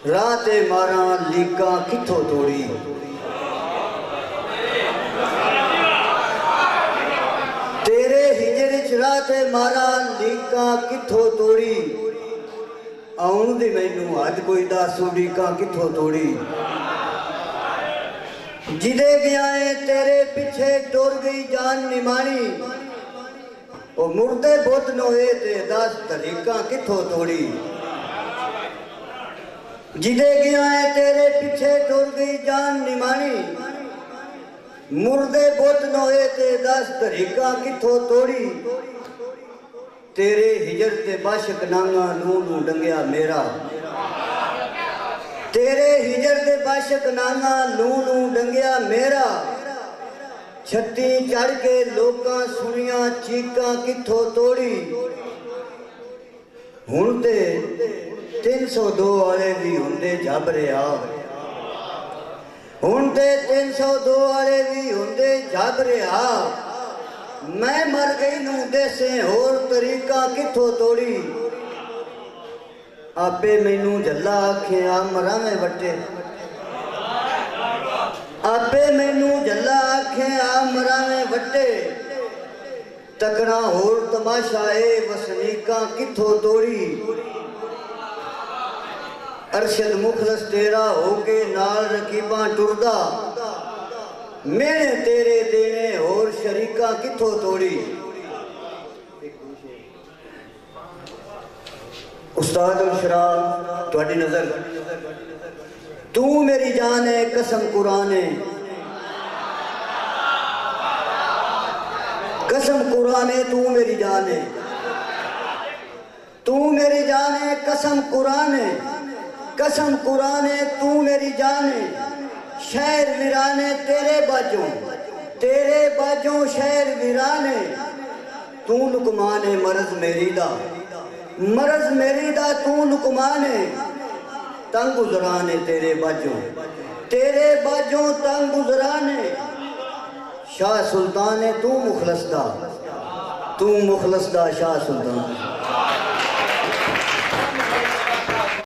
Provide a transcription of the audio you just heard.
रात मारा लीका किथों तोड़ी। तेरे हिजर च रात मारा लीका किथों तोड़ी। आउण दी मैनू अज कोई दस लीका किथों तोड़ी। जिदे गया है तेरे पीछे टुर गई जान निमाणी। ओ मुर्दे बुत नोए ते दस तरीका किथों तोड़ी। जिदे गया है तेरे पीछे टुर गई जान निमाणी। मुर्दे बुत नोए ते दस तरीका किथों तोड़ी। तेरे हिजर ते बाशक नांगा नू डंगया मेरा। तेरे हिजर दे बाशक नांगा नू डंगया मेरा। छत्ती चढ़ के लोकां सुनिया चीकां किथों तोड़ी। हुण ते 302 वाले भी हुंदे जब रिहा। हुण ते 302 वाले भी हुंदे जब रिहा। मैं मर गई नू देसे होर तरीका किथों तोड़ी। आपे मैनू जल्ला आखे आ मरा में वटे। आपे मैनू जल्ला आखे आ मरा में वटे। तकड़ा होर तमाशा ए वसनीका किथों तोड़ी। अरशद मुखलस तेरा होके नाल रकीबा टुरदा। मैंने तेरे देने होर शरीका किथों तोड़ी। उस्ताद उल शराब तुहाडी नजर। तू मेरी जान है कसम कुरान है। कसम कुरान है तू मेरी जान है। तू मेरी जान है कसम कुरान है। कसम कुरान है तू मेरी जान है। शहर वीराने तेरे बाजों शहर वीराने। तू लुकमान है मरज मेरी दा। मरज मेरी दा तू लुकमान है। तंग गुजरान है तेरे बाजों तंग गुजरान है। शाह सुल्तान है तू मुखलस दा शाह सुल्तान।